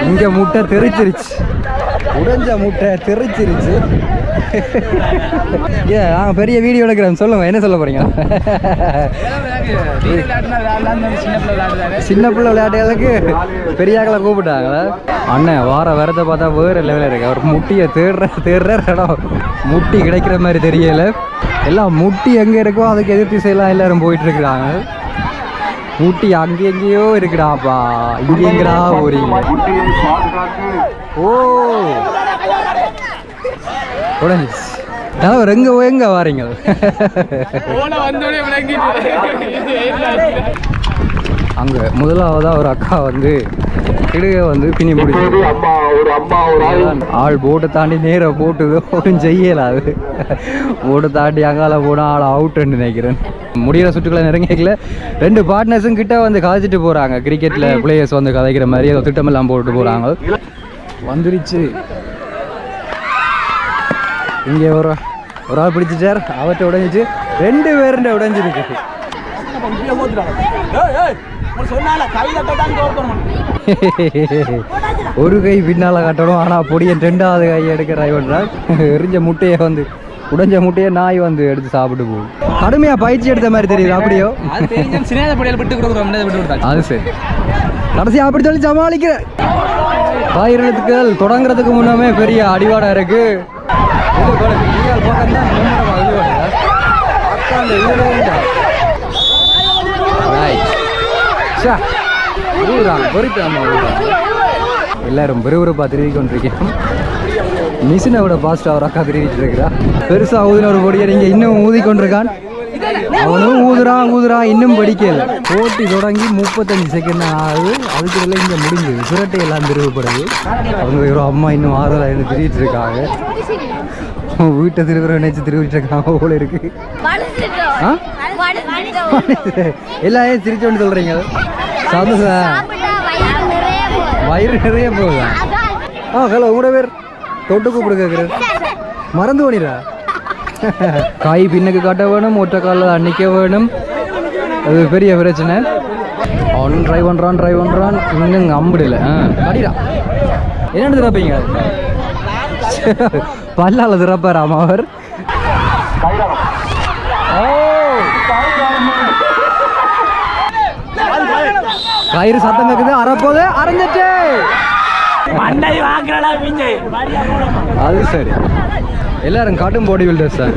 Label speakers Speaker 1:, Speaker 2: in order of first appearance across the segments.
Speaker 1: இங்கே முட்டை தெரிச்சிருச்சு, உடைஞ்ச முட்டை தெரிச்சிருச்சு. நாங்கள் பெரிய வீடியோ எடுக்கிறோம், சொல்லுங்க என்ன சொல்ல போறீங்க? சின்ன பிள்ளை விளையாட்டுகளுக்கு பெரியாக்களை கூப்பிட்டாங்களா? அண்ணன் வார வரத்தை பார்த்தா வேறு லெவலில் இருக்கு. அவர் முட்டியை தேடுற இடம் முட்டி கிடைக்கிற மாதிரி தெரியல. எல்லாம் முட்டி எங்கே இருக்கோ அதுக்கு எதிர் திசையெல்லாம் எல்லாரும் போயிட்டு இருக்கிறாங்க. முட்டி அங்கே எங்கேயோ இருக்குடாப்பா, இங்கே எங்கடா போறீங்க? ஓ உடஞ்சிச்சு. தலைவர் எங்க வாரீங்க? அங்கே முதலாவதா ஒரு அக்கா வந்து கிடுக வந்து பின்னி முடிச்சு ஆள் போட்டை தாண்டி நேராக போட்டுது, ஒன்றும் செய்யலாது. போட்டை தாண்டி அங்கால போனால் ஆள் அவுட்டுன்னு நினைக்கிறேன். முடிகிற சுற்றுக்களை நெருங்கிக்கல. 2 பார்ட்னர்ஸும் கிட்ட வந்து கதைச்சிட்டு போகிறாங்க. கிரிக்கெட்டில் பிளேயர்ஸ் வந்து கதைக்கிற மாதிரி ஏதோ திட்டமெல்லாம் போட்டு போகிறாங்க. வந்துருச்சு. இங்கே ஒரு ஆள் பிடிச்சிட்டார், அவர்கிட்ட உடைஞ்சிச்சு. 2 பேருண்ட உடைஞ்சிருக்கு. ஒரு கை பின்னால கட்டணும், ஆனால் பொடியன் 2வது கை எடுக்க ட்ரைவர்றால் எரிஞ்ச முட்டையை வந்து உடைஞ்ச முட்டையை நாய் வந்து எடுத்து சாப்பிட்டு போகும். கடுமையா பயிற்சி எடுத்த மாதிரி தெரியுது. அப்படியோ அது சரி. கடைசி அப்படி சொல்லி சமாளிக்கிற பயிர்களுக்கு தொடங்குறதுக்கு முன்னமே பெரிய அடிவாடா இருக்கு. எல்லாரும் விறுவிறுப்பா திருவி கொண்டிருக்கோம். மிஷினை விட பாஸ்டா ஒரு அக்கா திருவிட்டு இருக்கிறா. பெருசா ஊதின ஒரு பொடியை நீங்க இன்னும் ஊதி கொண்டிருக்கான். அவனும் ஊதுறான் இன்னும் படிக்கல. போட்டி தொடங்கி 35 செகண்ட் தான் ஆகுது. அதுக்குள்ள இங்க முடிஞ்சது. சுரட்டை எல்லாம் திருவப்படுது. அவங்க ஒரு அம்மா இன்னும் ஆறுதலா இருந்து திருவிட்டு இருக்காங்க. வீட்டை திருவிற நினைச்சு திருவிட்டு இருக்காங்க போல இருக்கு. எல்லாரும் சிரிச்சோன்னு சொல்றீங்க. சந்தோஷம், வயிறு நிறைய போகுதா? ஹலோ, உங்களோட பேர் தொட்டு கூப்பிடு கேட்குறேன். மறந்து போனிடா. காய் பின்னுக்கு காட்ட வேணும், ஒற்றை காலில் அன்னிக்க வேணும். அது பெரிய பிரச்சனை. அவன் ட்ரை பண்ணுறான் இன்னும் அம்பிடல. கடிடா என்னென்னு திறப்பீங்க? பல்லால் திறப்பாராம் அவர். கயிறு சத்தம் கேக்குது. அறப்போது அரைஞ்சிட்டு அது சரி. எல்லாரும் காட்டும் பாடி பில்டர்ஸ் தான்.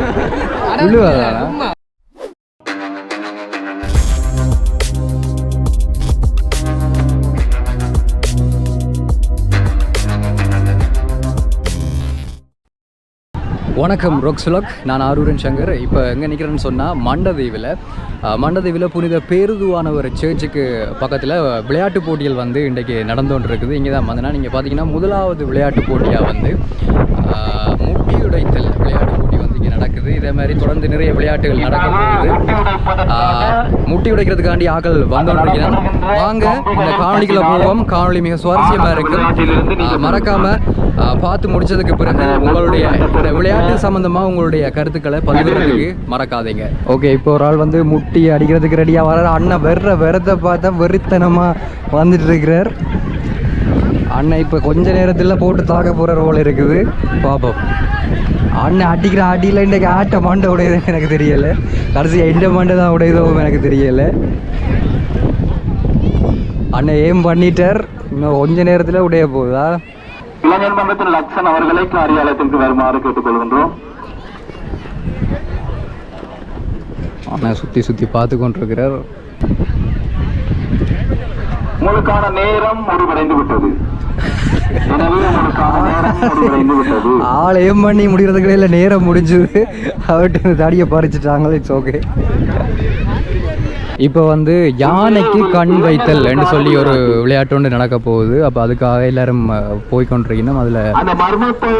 Speaker 1: வணக்கம் ரொக்ஸ்லாக், நான் ஆரூரன் சங்கர். இப்போ எங்கே நிற்கிறேன்னு சொன்னால் மண்டதீவில் புனித பேருதுவானவர் சர்ச்சுக்கு பக்கத்தில் விளையாட்டு போட்டிகள் வந்து இன்றைக்கு நடந்துகிட்டு இருக்குது. இங்கே தான் வந்தேன்னா நீங்கள் பார்த்தீங்கன்னா முதலாவது விளையாட்டு போட்டியாக வந்து முட்டியுடைத்தல் விளையாட்டு போட்டி வந்து இங்கே நடக்குது. இதே மாதிரி தொடர்ந்து நிறைய விளையாட்டுகள் நடக்க போகுது. முட்டி உடைக்கிறதுக்காண்டி ஆக்கள் வந்துருக்கிறான். வாங்க இந்த காணொலிக்குள்ள போவோம். காணொலி மிக சுவாரஸ்யமாக இருக்குது. மறக்காமல் பார்த்து முடிச்சதுக்கு பிறகு உங்களுடைய இந்த விளையாட்டு சம்பந்தமாக உங்களுடைய கருத்துக்களை பதிவுறதுக்கு மறக்காதீங்க. ஓகே, இப்போ ஒரு ஆள் வந்து முட்டி அடிக்கிறதுக்கு ரெடியாக வர்ற அண்ணன் வெறத்தை பார்த்தா வெறித்தனமாக வந்துட்டு இருக்கிறார். அண்ணன் இப்போ கொஞ்ச நேரத்தில் போட்டு தாக்க போகிற ரோல் இருக்குது. பார்ப்போம். அண்ணன் அடிக்கிற அடியில் இன்றைக்கு ஆட்ட மண்டை உடையதுன்னு எனக்கு தெரியலை. கடைசியாக எந்த மண்டை தான் உடையதோ எனக்கு தெரியலை. அண்ணன் ஏம் பண்ணிட்டார். இன்னும் கொஞ்ச நேரத்தில் உடைய போகுதா?
Speaker 2: இளைஞர் மன்றத்தின் லக்ஷன் அவர்களை காரியாலயத்திற்கு வருமாறு கேட்டுக்கொள்கின்றோம்.
Speaker 1: அண்ணன் சுற்றி பார்த்து கொண்டிருக்கிறார்.
Speaker 2: உங்களுக்கான நேரம் முடிவடைந்து விட்டது.
Speaker 1: ஆளையும் பண்ணி முடிகிறதுக்கு இல்லை, நேரம் முடிஞ்சது. அவர்கிட்ட தாடியை பறிச்சுட்டாங்களே. It's okay. இப்போ வந்து யானைக்கு கண் வைத்தல் என்று சொல்லி ஒரு விளையாட்டு ஒன்று நடக்க போகுது. அப்போ அதுக்காக எல்லாரும் போய்கொண்டிருக்கணும். அதில்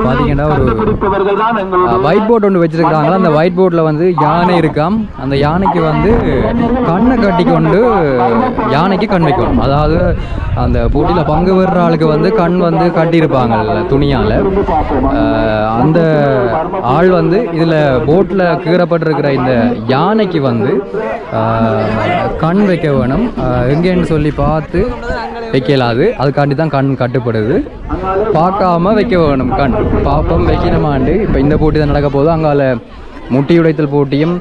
Speaker 1: பார்த்தீங்கன்னா ஒரு ஒயிட் போர்டு ஒன்று வச்சுருக்கிறாங்களா. அந்த ஒயிட் போர்டில் வந்து யானை இருக்காம். அந்த யானைக்கு வந்து கண்ணை கட்டி கொண்டு யானைக்கு கண் வைக்கணும். அதாவது அந்த போட்டியில் பங்கு பெறுற ஆளுக்கு வந்து கண் வந்து கட்டியிருப்பாங்கல்ல துணியால். அந்த ஆள் வந்து இதில் போட்டில் கீறப்பட்டிருக்கிற இந்த யானைக்கு வந்து கண் வைக்க வேணும். எங்கேன்னு சொல்லி பார்த்து வைக்கலாது. அதுக்காண்டி தான் கண் கட்டுப்படுது. பார்க்காம வைக்க வேணும் கண். பாப்பம் வைக்கணுமாண்டு. இப்போ இந்த போட்டி தான் நடக்க போகுது. அங்கால முட்டி உடைத்தல் போட்டியும்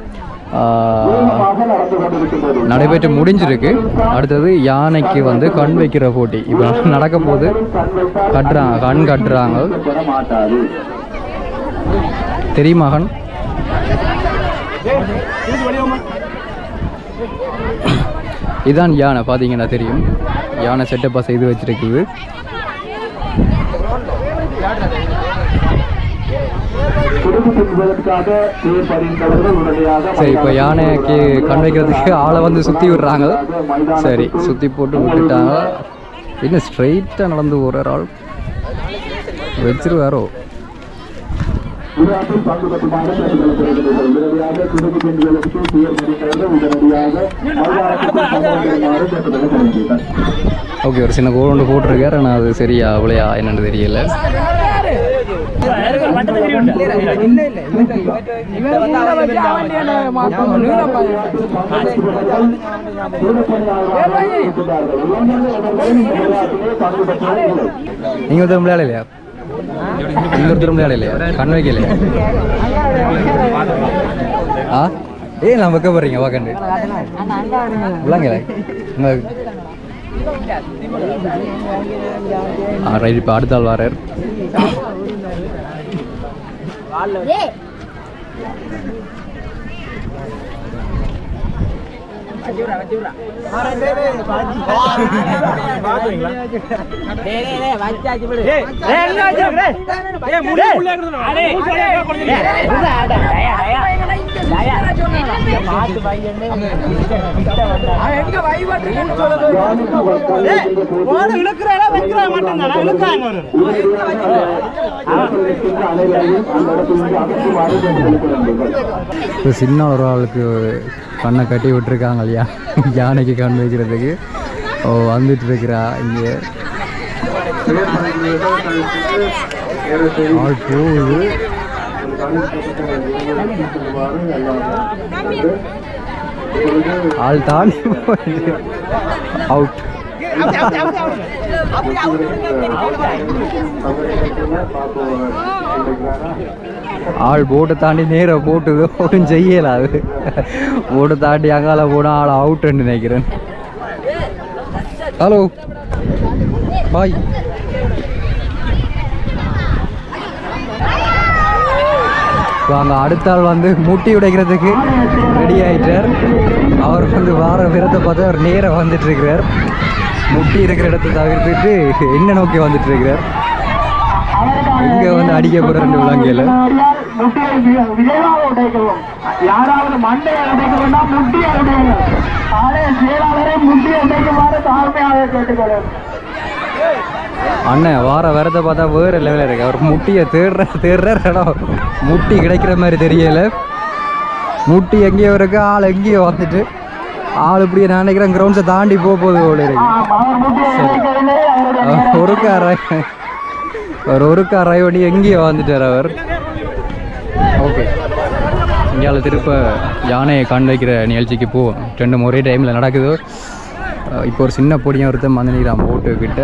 Speaker 1: நடைபெற்று முடிஞ்சிருக்கு. அடுத்தது யானைக்கு வந்து கண் வைக்கிற போட்டி இப்போ நடக்க போது. கட்டுறாங்க, கண் கட்டுறாங்க. தெரியுமா கண்? இதான் யானை பார்த்தீங்கன்னா தெரியும். யானை செட்டப்பாக செய்து வச்சிருக்குது. சரி, இப்போ யானைக்கு கண் வைக்கிறதுக்கு ஆளை வந்து சுற்றி விடுறாங்க. சரி, சுற்றி போட்டு விட்டுட்டாங்க. இன்னும் ஸ்ட்ரைட்டாக நடந்து போகிற ஆள் வச்சிருவாரோ? ஓகே, ஒரு சின்ன கோல் ஒன்று போட்டிருக்காரு. ஆனால் அது சரியா அவ்வளையா என்னன்னு தெரியல. நீங்க ஒருத்தரும் விளையாடலையா? இன்னொருத்தரும் விளையாடலையா? கண் வைக்கலையா? நான் வைக்க போறீங்க வாக்கண்டு விளாங்கல. ரைட், இப்போ அடுத்த ஆள் வாரார். சின்ன ஒரு ஆளுக்கு கண்ணை கட்டி விட்டுருக்காங்க இல்லையா, யானைக்கு கண் வைக்கிறதுக்கு. வந்துட்டு இருக்கிறா இங்கே ஆள் போகுது. ஆள் தாண்டி அவுட். ஆள் போட்டை தாண்டி நேர போட்டுது. ஒன்றும் செய்யலாது. போட்டை தாண்டி அங்கால போனால் ஆள் அவுட்டுன்னு நினைக்கிறேன். ஹலோ பாய். அங்கே அடுத்த ஆள் வந்து முட்டி உடைக்கிறதுக்கு ரெடி ஆகிட்டார். அவர் வந்து வார விரத்தை பார்த்து அவர் நேராக வந்துட்டு இருக்கிறார். முட்டி இருக்கிற இடத்தை தவிர்த்துட்டு என்ன நோக்கி வந்துட்டு இருக்கிறார். இங்க வந்து அடிக்க போற 2 விலங்குகள்.
Speaker 2: யாராவது மண்டையை உடைக்கணும்னா முட்டியை உடையணும். ஆலய செயலாளரை முட்டியை உடைக்குமாறு தாழ்மையாக கேட்டுக்கொள்ளும்.
Speaker 1: அண்ணன் வார வரத்தை பார்த்தா வேறு லெவலில் இருக்கு. அவர் முட்டியை தேடுற இடம் முட்டி கிடைக்கிற மாதிரி தெரியல. முட்டி எங்கேயோ இருக்கு, ஆள் எங்கேயோ வந்துட்டு ஆள் இப்படியே நான் நினைக்கிறேன் கிரவுண்ட்ஸை தாண்டி போகுது போல இருக்கு. ஒரு கார் ரைவ் பண்ணி எங்கேயோ வந்துட்டார் அவர். ஓகே, இந்தியாவில் திருப்ப யானையை கண் வைக்கிற நிகழ்ச்சிக்கு போவோம். 2 ஒரே டைமில் நடக்குது. இப்போ ஒரு சின்ன பொடியும் ஒருத்தன் வந்து நிற்கிறான் போட்டு கிட்ட.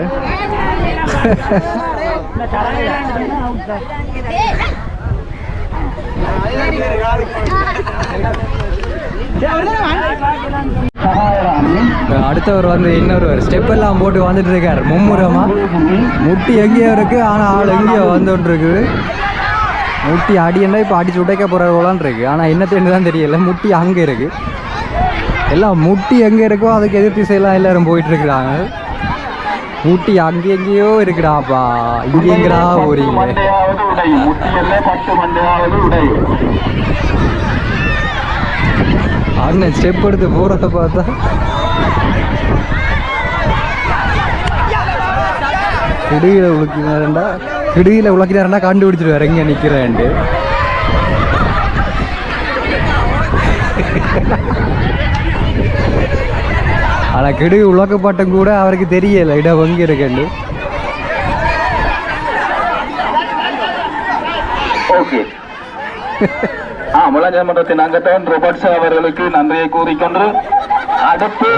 Speaker 1: அடுத்தவர் வந்து இன்னொருவர் ஸ்டெப் எல்லாம் போட்டு வந்துட்டு இருக்காரு மும்முரமா. முட்டி எங்கேயோ இருக்கு, ஆனால் ஆள் எங்கேயோ வந்துட்டு இருக்குது. முட்டி அடியன்னா இப்போ அடிச்சு உடைக்க போறான் இருக்கு. ஆனால் என்னத்துன்னு தான் தெரியல. முட்டி அங்கே இருக்கு. எல்லாம் முட்டி எங்கே இருக்கோ அதுக்கு எதிர் திசையெல்லாம் எல்லாரும் போயிட்டு இருக்கிறாங்க. முட்டி அங்கே எங்கேயோ இருக்குடாப்பா. இங்கே எங்கடா போறீங்க? அண்ணன் ஸ்டெப் எடுத்து போறத பார்த்தா கிடுகில உழைக்கிறாருண்டா கண்டுபிடிச்சிருவாரு எங்க நிக்கிறேன்ட்டு. ஆனா கிடுகு உலக்கப்பட்டம் கூட அவருக்கு தெரியல இடம் எங்க இருக்குன்னு.
Speaker 2: முலாஜமன்றத்தின் அங்கத்தவன் ரோபர்ட்ஸ் அவர்களுக்கு நன்றியை கூறிக்கொண்டு அடுத்து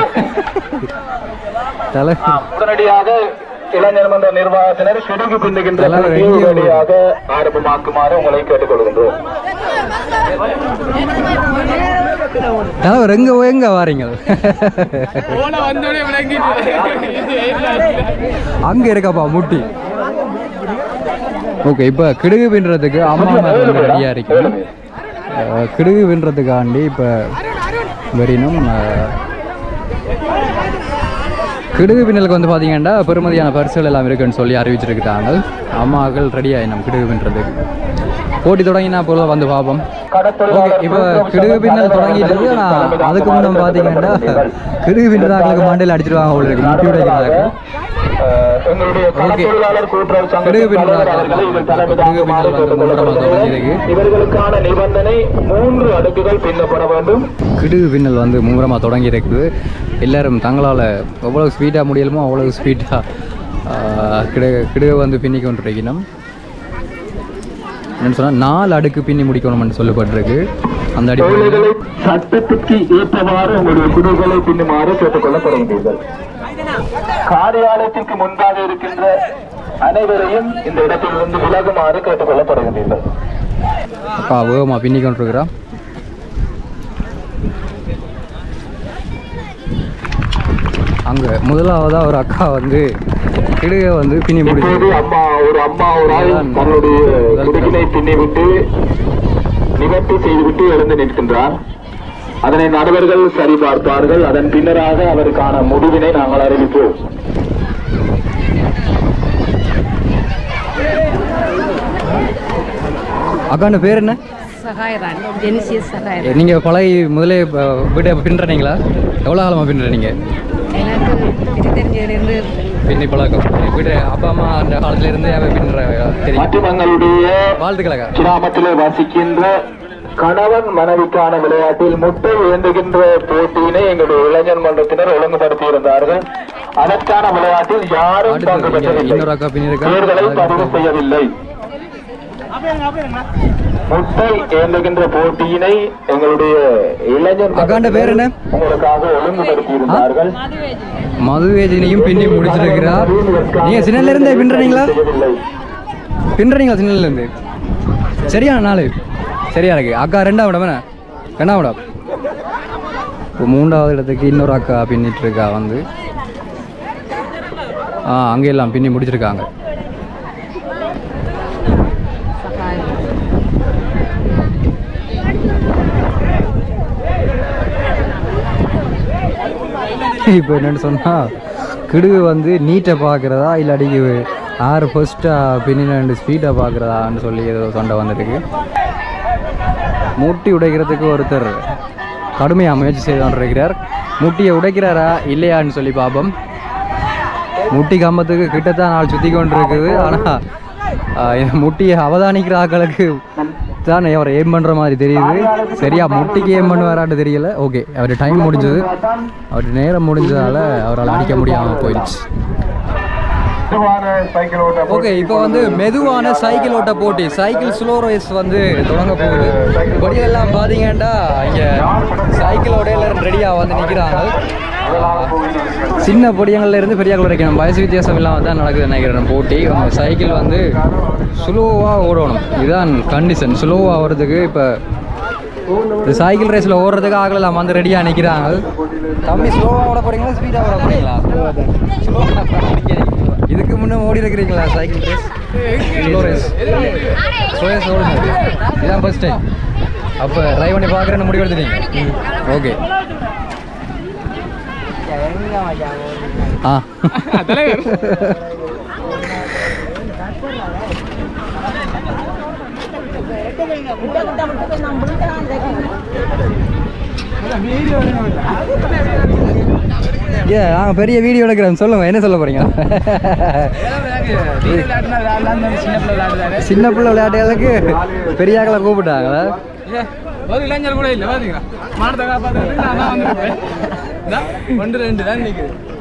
Speaker 1: தலை
Speaker 2: உடனடியாக இளைஞர் மன்ற நிர்வாகத்தினர் கிடுகு பின்னுகின்ற உடனடியாக ஆரம்பமாக்குமாறு உங்களை கேட்டுக்கொள்கின்றோம்.
Speaker 1: தலைவர் எங்க வாரீங்க? அங்க இருக்கப்பா முட்டி. ஓகே, இப்போ கிடுகு பின்னுறதுக்கு அம்மா ரெடியாக இருக்கு. கிடுகு பின்னுறதுக்காண்டி இப்போ வெறினும் கிடுகு பின்னலுக்கு வந்து பார்த்தீங்கன்னா பெருமதியான பரிசுகள் எல்லாம் இருக்குன்னு சொல்லி அறிவிச்சிருக்கிறாங்க. அம்மாக்கள் ரெடியாக நம்ம கிடுகு பின்னுறதுக்கு போட்டி தொடங்கினா போல வந்து பார்ப்போம். ஓகே, இப்போ கிடுகு பின்னல் தொடங்கிட்டு இருக்கு. ஆனால் அதுக்கு முன்னே பார்த்தீங்கன்னா கிடுகு பின்னலாக்களுக்கு மண்டையில் அடிச்சிருவாங்க போல இருக்கு, முட்டி உடைக்கிறாங்க.
Speaker 2: இவர்களுக்கான நிபந்தனை 3 அடுக்குகள் பின்னப்பட வேண்டும்.
Speaker 1: கிடுகு பின்னல் வந்து மும்முரமாக தொடங்கி இருக்குது. எல்லாரும் தங்களால் எவ்வளவு ஸ்பீடாக முடியலுமோ அவ்வளவு ஸ்பீடாக கிடுகு வந்து பின்னி கொண்டிருக்கணும். என்னன்னு சொன்னால் 4 அடுக்கு பின்னி முடிக்கணும்னு சொல்லப்பட்டிருக்கு. அந்த அடிப்படையில்
Speaker 2: சட்டத்திற்கு ஏற்றவாறு உங்களுடைய குடுகளை பின்னுமாறு கேட்டுக்கொள்ளப்படுகின்றீர்கள். காரியாலயத்திற்கு முன்பாக இருக்கின்ற அனைவரையும் இந்த இடத்திலிருந்து விலகுமாறு கேட்டுக்கொள்ளப்படுகின்றீர்கள்.
Speaker 1: அக்கா வேகமாக பின்னி கொண்டிருக்கிறோம். அங்கே முதலாவதாக ஒரு அக்கா வந்து கிடுகை வந்து பின்னி முடிச்சு
Speaker 2: அம்மா ஒரு தன்னுடைய குடுகினை பின்னி விட்டு நிவர்த்தி செய்துவிட்டு எழுந்து நிற்கின்றார். அதனை நடுவர்கள் சரிபார்ப்பார்கள். அதன் பின்னராக அவருக்கான முடிவினை நாங்கள் அறிவிப்போம்.
Speaker 1: அக்காண்ட பேர் என்ன? நீங்க பழகி முதலே வீட்டை பின்னுறீங்களா? எவ்வளோ காலமாக பின்னுறீங்க? பின்னி பழக்கம் வீட்டு அப்பா அம்மா அந்த காலத்துல இருந்து பின்னுற
Speaker 2: தெரியும்.
Speaker 1: வாழ்த்துக்களா.
Speaker 2: கிராமத்திலே வசிக்கின்ற கணவன் மனைவிக்கான விளையாட்டில் முட்டை ஏந்துகின்ற போட்டியினை எங்களுடைய இளைஞர் மன்றத்தினர் ஒழுங்குபடுத்தி இருந்தார்கள். அதற்கான விளையாட்டில் யாரும் பங்கு பெற்றதில்லை, பேர்களை பதிவு செய்யவில்லை. முட்டை ஏந்துகின்ற போட்டியினை எங்களுடைய இளைஞர்
Speaker 1: பேர் என்ன
Speaker 2: உங்களுக்காக ஒழுங்குபடுத்தி இருந்தார்கள்.
Speaker 1: மதுவேதினையும் பின்னி முடிச்சிருக்கிறார். நீங்க சின்னல இருந்தே பின்றீங்களா? சின்னல இருந்து சரியான நாள் சரியா இருக்கு. அக்கா 2ஆம் இடம் என்ன? 2ஆம் இடம். இப்போ 3ஆவது இடத்துக்கு இன்னொரு அக்கா பின்னிட்டு இருக்கா வந்து. அங்கே எல்லாம் பின்னி முடிச்சிருக்காங்க. இப்போ என்னென்னு சொன்னால் கிடுகு வந்து நீட்டை பார்க்குறதா இல்லாட்டிக்கு யார் ஃபர்ஸ்ட்டாக பின்னிட்டு ஸ்பீடாக பார்க்குறதான்னு சொல்லி ஏதோ சண்டை வந்துருக்கு. முட்டி உடைக்கிறதுக்கு ஒருத்தர் கடுமையாக முயற்சி செய்து கொண்டிருக்கிறார். முட்டியை உடைக்கிறாரா இல்லையான்னு சொல்லி பார்ப்போம். முட்டி கம்பத்துக்கு கிட்டத்தான் நாள் சுற்றி கொண்டு இருக்குது. ஆனால் முட்டியை அவதானிக்கிற ஆக்களுக்கு தான் அவர் ஏம் பண்ணுற மாதிரி தெரியுது. சரியா முட்டிக்கு ஏம் பண்ணுவாரான்னு தெரியல. ஓகே, அவர் டைம் முடிஞ்சது, அவர் நேரம் முடிஞ்சதால் அவரால் அடிக்க முடியாமல் போயிடுச்சு. ஓகே, இப்போ வந்து மெதுவான சைக்கிள் ஓட்ட போட்டி, சைக்கிள் ஸ்லோ ரேஸ் வந்து தொடங்க போகுது. பொடியெல்லாம் பார்த்தீங்கன்னா இங்கே சைக்கிளோட எல்லாரும் ரெடியாக வந்து நிற்கிறாங்க. சின்ன பொடியங்கள்ல இருந்து பெரியாக்கள் வரைக்கும் வயசு வித்தியாசம் இல்லாமல் தான் நடக்குது நினைக்கிறேன் போட்டி. சைக்கிள் வந்து ஸ்லோவாக ஓடணும், இதுதான் கண்டிஷன். ஸ்லோவாக ஓடுறதுக்கு இப்போ இந்த சைக்கிள் ரேஸில் ஓடுறதுக்கு ஆகலாம் வந்து ரெடியாக நிற்கிறாங்க. தம்பி ஸ்லோவாக ஓட போகிறீங்களா ஸ்பீடாக ஓட போகிறீங்களா? இதுக்கு முன்னே ஓடி இருக்கிறீங்களா சைக்கிள் ரேஸ்? ஸ்லோ ரேஸ் ஓடுங்க, இதுதான் ஃபர்ஸ்ட் டைம். அப்போ ட்ரைவ் பண்ணி பார்க்குறேன்னு முடிவு எடுத்துட்டீங்க. ஓகே. நாங்கள் பெரிய வீடியோ எடுக்கிறோம், சொல்லுங்க என்ன சொல்ல போறீங்க? சின்ன பிள்ளை விளையாட்டுகளுக்கு பெரிய ஆக்களை கூப்பிட்டாங்களா?
Speaker 3: இளைஞர் கூட இல்லை,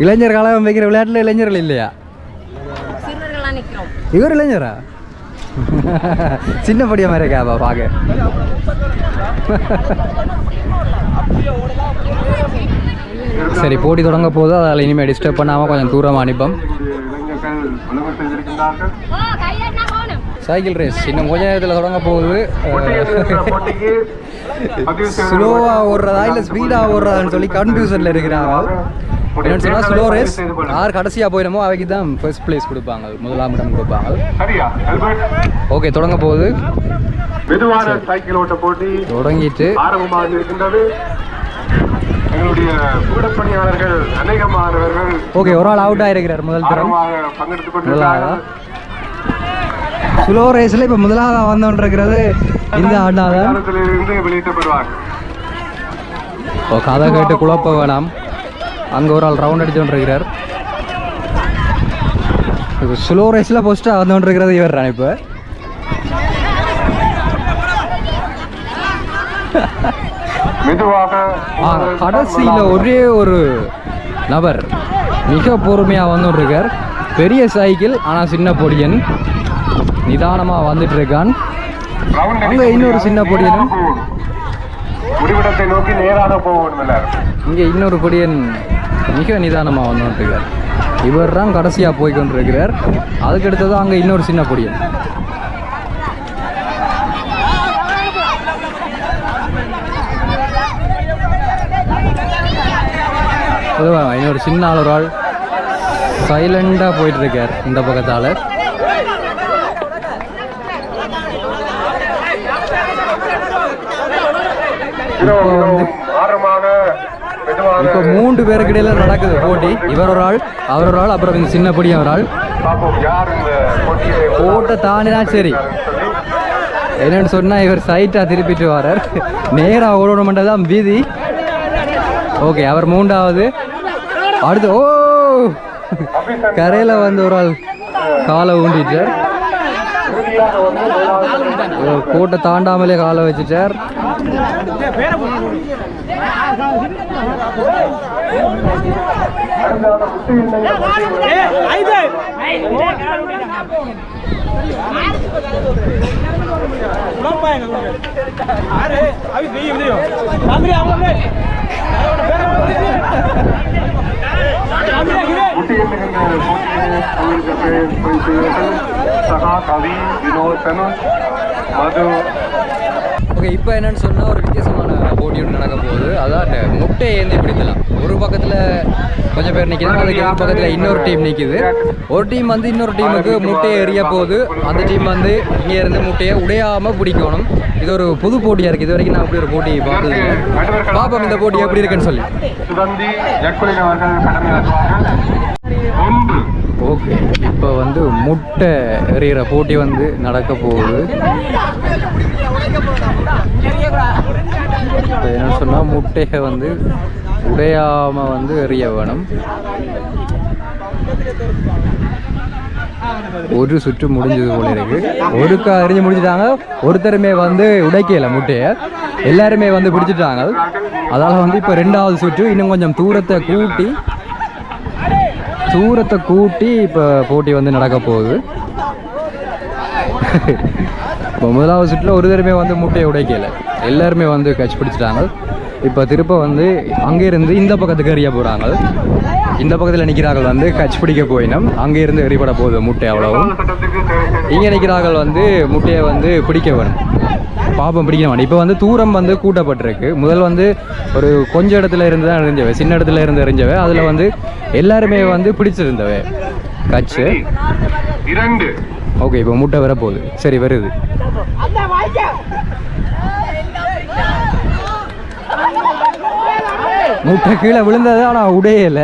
Speaker 1: இளைஞர் காலம் வைக்கிற விளையாட்டுல இளைஞர்கள் இல்லையா? இவர் இளைஞரா? சின்ன படியா மாதிரி இருக்காப்பா பார்க்க. சரி போட்டி தொடங்க போது அதில் இனிமேல் டிஸ்டர்ப் பண்ணாமல் கொஞ்சம் தூரமாக அனுப்போம். சைக்கிள் ரேஸ் இன்னும் கொஞ்ச நேரத்தில் தொடங்க போகுது. ஸ்லோவாக ஓடுறதா இல்லை ஸ்பீடாக ஓடுறதான்னு சொல்லி கன்ஃபியூஷனில் இருக்கிறாங்க. என்னன்னு சொன்னால் ஸ்லோ ரேஸ் யார் கடைசியாக போயிடமோ அவைக்கு தான் ஃபர்ஸ்ட் பிளேஸ் கொடுப்பாங்க, முதலாம் இடம் கொடுப்பாங்க. ஓகே தொடங்க போகுது.
Speaker 4: மெதுவான சைக்கிள் ஓட்ட போட்டி
Speaker 1: தொடங்கிட்டு
Speaker 4: ஆரம்பமாக இருக்கின்றது. எங்களுடைய கூடப்பணியாளர்கள் அநேகமானவர்கள்
Speaker 1: ஓகே ஒரு ஆள் அவுட் ஆயிருக்கிறார் முதல் தரம்.
Speaker 4: பங்கெடுத்துக் கொண்டிருக்கிறார்கள்.
Speaker 1: ஸ்லோ ரேஸில் இப்போ முதலாக வந்தோன்றிருக்கிறது இந்த ஆண்டாதான்.
Speaker 4: வெளியிட்டப்படுவார்.
Speaker 1: ஓ கதை கேட்டு குழப்ப வேணாம். அங்கே ஒரு ஆள் ரவுண்ட் அடிச்சுருக்கிறார். இப்போ ஸ்லோ ரேஸில் ஃபஸ்ட்டாக வந்தோன்றிருக்கிறது இவர் தான். இப்போ கடைசியில் ஒரே ஒரு நபர் மிக பொறுமையாக வந்துருக்கார். பெரிய சைக்கிள் ஆனால் சின்ன பொடியன் நிதானமாக வந்துட்டு இருக்கான். அங்கே இன்னொரு சின்ன பொடியனும்
Speaker 4: முடிவிடத்தை நோக்கி நேராக போகணும்.
Speaker 1: இங்கே இன்னொரு பொடியன் மிக நிதானமாக வந்துருக்கார். இவர் தான் கடைசியாக போய் கொண்டிருக்கிறார். அதுக்கடுத்தது அங்கே இன்னொரு சின்ன பொடியன். இன்னொரு சின்ன ஆள் ஒரு ஆள் சைலண்டாக போயிட்டு இருக்கார் இந்த பக்கத்தால். இப்போ 3 பேருக்கு இடையில நடக்குது போட்டி. இவர் ஒரு ஆள், அவர் ஒரு ஆள், அப்புறம் இந்த சின்ன பொடி ஒரு ஆள். போட்டை தாண்டினா சரி. என்னன்னு சொன்னால் இவர் சைட்டாக திருப்பிட்டு வரார். நேராக ஓடணுமென்றதான் வீதி. ஓகே அவர் 3வது. அடுத்து ஓ கரையில் வந்து ஒரு ஆள் காலை ஊண்டிட்டார். கோட்டை தாண்டாமலே காலை வச்சுட்டார். ஓகே இப்போ என்னன்னு சொன்னால் ஒரு வித்தியாசமான போட்டி ஒன்று நடக்க போகுது. அதான் முட்டை ஏந்தி பிடிக்கலாம். ஒரு பக்கத்தில் கொஞ்சம் பேர் நிற்கிது, அதுக்கு ஒரு பக்கத்தில் இன்னொரு டீம் நிற்கிது. ஒரு டீம் வந்து இன்னொரு டீமுக்கு முட்டையை எறிய போகுது. அந்த டீம் வந்து இங்கே இருந்து முட்டையை உடையாமல் பிடிக்கணும். இது ஒரு புது போட்டியாக இருக்குது. இது வரைக்கும் நான் அப்படி ஒரு போட்டி பார்த்தது இல்லை. பாப்போம் இந்த போட்டி எப்படி இருக்குன்னு சொல்லி. ஓகே இப்போ வந்து முட்டை எறிகிற போட்டி வந்து நடக்க போகுது. இப்போ என்ன சொன்னால் முட்டையை வந்து உடையாமல் வந்து எறிய வேணும். ஒரு சுற்று முடிஞ்சது போல இருக்கு. ஒருக்கா எறிஞ்சு முடிச்சுட்டாங்க. ஒருத்தருமே வந்து உடைக்கல முட்டையை, எல்லாருமே வந்து பிடிச்சிட்டாங்க. அதால் வந்து இப்போ 2வது சுற்று இன்னும் கொஞ்சம் தூரத்தை கூட்டி இப்போ போட்டி வந்து நடக்க போகுது. இப்போ 1வது சுற்றில் ஒரு தடவை வந்து முட்டையை உடைக்கல, எல்லாருமே வந்து கட்சி பிடிச்சிட்டாங்க. இப்போ திருப்ப வந்து அங்கேருந்து இந்த பக்கத்துக்கு எறிய போகிறாங்க. இந்த பக்கத்தில் நிற்கிறார்கள் வந்து கட்சி பிடிக்க போயினோம். அங்கேருந்து எறிபட போகுது முட்டை. அவ்வளவும் இங்கே நிற்கிறார்கள் வந்து முட்டையை வந்து பிடிக்க வேணும். பாப்பம் பிடிக்க வேணும். இப்போ வந்து தூரம் வந்து கூட்டப்பட்டிருக்கு. முதல் வந்து ஒரு கொஞ்சம் இடத்துல இருந்து தான் எறிஞ்சவை, சின்ன இடத்துல இருந்து எறிஞ்சவை. அதில் வந்து எல்லாருமே வந்து பிடிச்சிருந்தவை கட்சி. ஓகே இப்போ முட்டை வரப்போகுது. சரி வருது. முட்டை கீழே விழுந்தது, ஆனால் உடையல.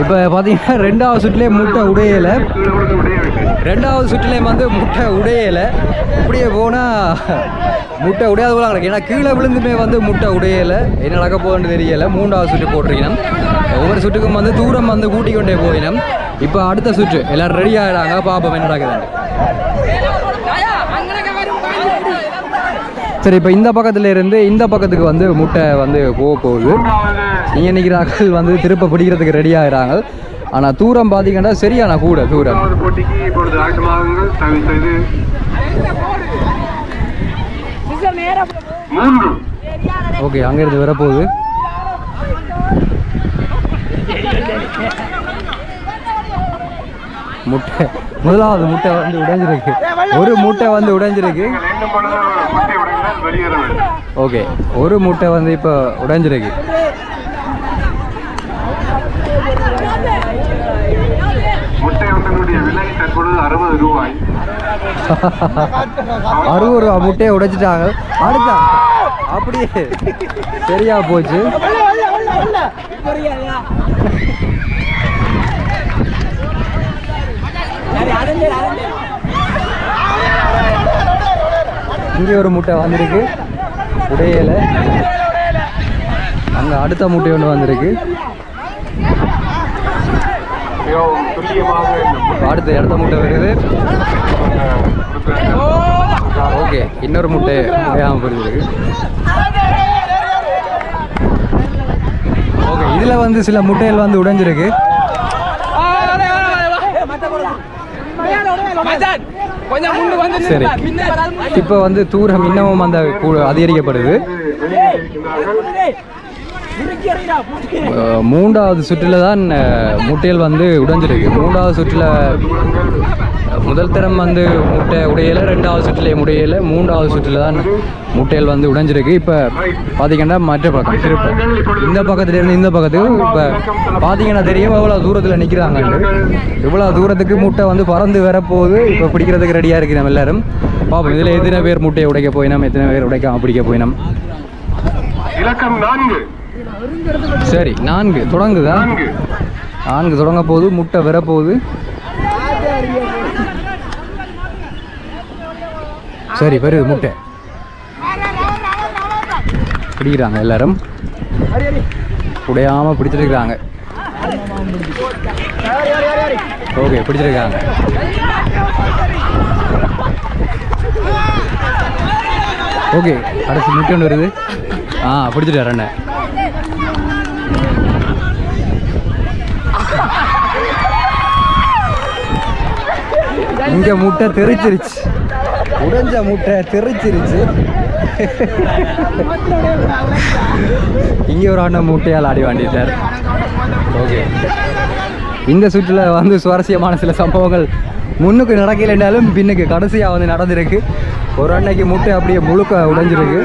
Speaker 1: இப்போ பார்த்தீங்கன்னா 2வது சுற்றுலேயே முட்டை உடையலை. 2வது சுற்றுலேயும் வந்து முட்டை உடையலை. இப்படியே போனால் முட்டை உடையாது போல கிடக்கு. ஏன்னா கீழே விழுந்துமே வந்து முட்டை உடையலை. என்ன நடக்க போகுதுன்னு தெரியலை. 3வது சுற்று போட்டிருக்கணும். ஒவ்வொரு சுற்றுக்கும் வந்து தூரம் வந்து கூட்டிக் கொண்டே போயினோம். இப்போ அடுத்த சுற்று எல்லோரும் ரெடி ஆகிடாங்க. பாப்போம் என்ன நடக்குதுன்னு. சரி இப்போ இந்த பக்கத்தில் இருந்து இந்த பக்கத்துக்கு வந்து முட்டை வந்து போகுது. இங்கே நிற்கிறார்கள் வந்து திருப்ப பிடிக்கிறதுக்கு ரெடி ஆகிறாங்க. ஆனால் தூரம் பார்த்தீங்கன்னா சரியான கூட தூரம்.
Speaker 4: முதலாவது போட்டிக்கு இப்பொழுது ஆயத்தமாகுங்கள். தயவு செய்து 3.
Speaker 1: ஓகே, அங்கேருந்து வரப்போகுது. முட்டை முதலாவது முட்டை வந்து உடைஞ்சிருக்கு. ஒரு முட்டை வந்து உடைஞ்சிருக்கு.
Speaker 4: என்ன பண்ணணும்? முட்டை உடைந்தால் வெளியேற வேண்டும்.
Speaker 1: ஓகே, ஒரு முட்டை வந்து இப்போ உடைஞ்சிருக்கு.
Speaker 4: முட்டை ஒன்றினுடைய விலை தற்பொழுது 60 ரூபாய்.
Speaker 1: 60 ரூபா முட்டையை உடைச்சிட்டாங்க. அடுத்தா அப்படியே சரியா போச்சு. இங்கே ஒரு முட்டை வந்திருக்கு உடையல. அங்க அடுத்த முட்டை ஒன்று வந்திருக்கு.
Speaker 4: மிகவும் துல்லியமாக இந்த முட்டை
Speaker 1: அடுத்த இடத்த முட்டை வருது. ஓகே, இன்னொரு முட்டை உடையாமல் போயிருக்கு. ஓகே, இதில் வந்து சில முட்டைகள் வந்து உடைஞ்சிருக்கு. சரி, இப்போ வந்து தூரம் இன்னமும் அந்த அதிகரிக்கப்படுது. மூன்றாவது சுற்றில் தான் முட்டைகள் வந்து உடைஞ்சிருக்கு. மூன்றாவது சுற்றில் முதல் தரம் வந்து முட்டை உடையலை, ரெண்டாவது சுற்றில் உடையலை, மூன்றாவது சுற்றில் தான் முட்டைகள் வந்து உடைஞ்சிருக்கு. இப்போ பார்த்தீங்கன்னா மற்ற பக்கம் திருப்ப இந்த பக்கத்துலேருந்து இந்த பக்கத்துக்கு இப்போ பார்த்தீங்கன்னா தெரியும் எவ்வளோ தூரத்தில் நிற்கிறாங்கன்னு. இவ்வளோ தூரத்துக்கு முட்டை வந்து பறந்து வரப்போகுது. இப்போ பிடிக்கிறதுக்கு ரெடியாக இருக்கு நம்ம எல்லாரும். பார்ப்போம் இதில் எத்தனை பேர் முட்டையை உடைக்க போயினோம், எத்தனை பேர் உடைக்காம பிடிக்க போயினோம்.
Speaker 4: இலக்கம் 4.
Speaker 1: சரி, 4 தொடங்குதா? 4 தொடங்க போகுது. முட்டை வரப்போகுது. சரி, வருது முட்டை. பிடிக்கிறாங்க எல்லாரும். உடையாம பிடிச்சிருக்கிறாங்க. ஓகே, பிடிச்சிருக்காங்க. ஓகே, அடுத்து முட்டை ஒன்று வருது. பிடிச்சிட்டார் அண்ணன். இங்க முட்டை தெரிச்சிருச்சு. உடைஞ்ச முட்டை தெரிச்சிருச்சு. இங்கே ஒரு அண்ணன் முட்டையால் ஆடி வாண்டிட்டார். ஓகே, இந்த சுற்றுல வந்து சுவாரஸ்யமான சில சம்பவங்கள் முன்னுக்கு நடக்கல என்றாலும் பின்னுக்கு கடைசியாக வந்து நடந்திருக்கு. ஒரு அன்னைக்கு முட்டை அப்படியே முழுக்க உடைஞ்சிருக்கு.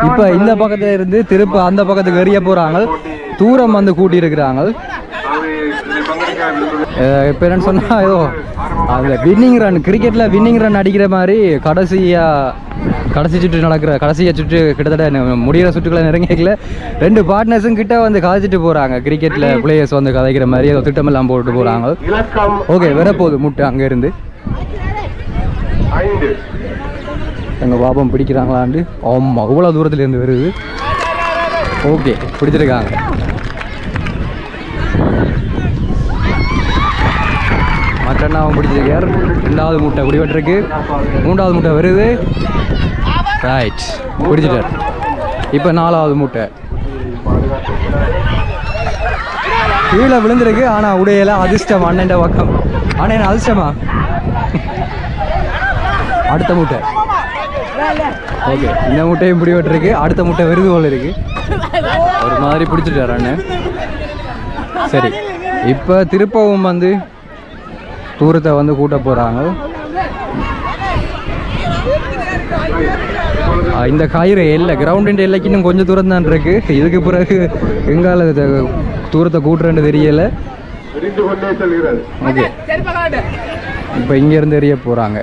Speaker 1: இப்போ இந்த பக்கத்துல இருந்து திருப்ப அந்த பக்கத்துக்கு எறிய போகிறாங்க. தூரம் வந்து கூட்டி இருக்கிறாங்க. இப்போ என்னன்னு சொன்னால் ஏதோ அந்த வின்னிங் ரன், கிரிக்கெட்டில் வின்னிங் ரன் அடிக்கிற மாதிரி கடைசி சுற்று நடக்கிற கடைசியை சுற்று கிட்டத்தட்ட முடிகிற சுற்றுக்களை நெருங்கிக்கல. 2 பார்ட்னர்ஸும் கிட்ட வந்து கதைச்சிட்டு போகிறாங்க. கிரிக்கெட்டில் பிளேயர்ஸ் வந்து கதைக்கிற மாதிரி ஏதோ திட்டமெல்லாம் போட்டு போகிறாங்க. ஓகே, வரப்போகுது முட்டை அங்கேருந்து.
Speaker 4: 5.
Speaker 1: எங்கள் பாப்பம் பிடிக்கிறாங்களாண்டு. ஆமாம், அவ்வளோ தூரத்துலேருந்து வருது. ஓகே, பிடிச்சிருக்காங்க. மற்றண்ணாவும் பிடிச்சிருக்கார். 2வது முட்டை பிடிபட்டிருக்கு. 3வது முட்டை வருது. ரைட், பிடிச்சிட்டார். இப்போ 4வது முட்டை கீழே விழுந்திருக்கு. ஆனால் உடையில அதிர்ஷ்டம் அண்ணன் பக்கம். அண்ணன் அதிர்ஷ்டமா? அடுத்த முட்டை. ஓகே, இந்த முட்டையும் பிடிபட்டிருக்கு. அடுத்த முட்டை வருது போல இருக்கு. ஒரு மாதிரி பிடிச்சிட்டார் அண்ணன். சரி, இப்போ திருப்பவும் வந்து தூரத்தை வந்து கூட்ட போகிறாங்க. இந்த கயிறு எல்லை கிரவுண்டின் எல்லைக்கு இன்னும் கொஞ்சம் தூரம் தான் இருக்கு. இதுக்கு பிறகு எங்கால தூரத்தை கூட்டுறேன்னு தெரியலை. ஓகே, இப்போ இங்கேருந்து எறிய போகிறாங்க.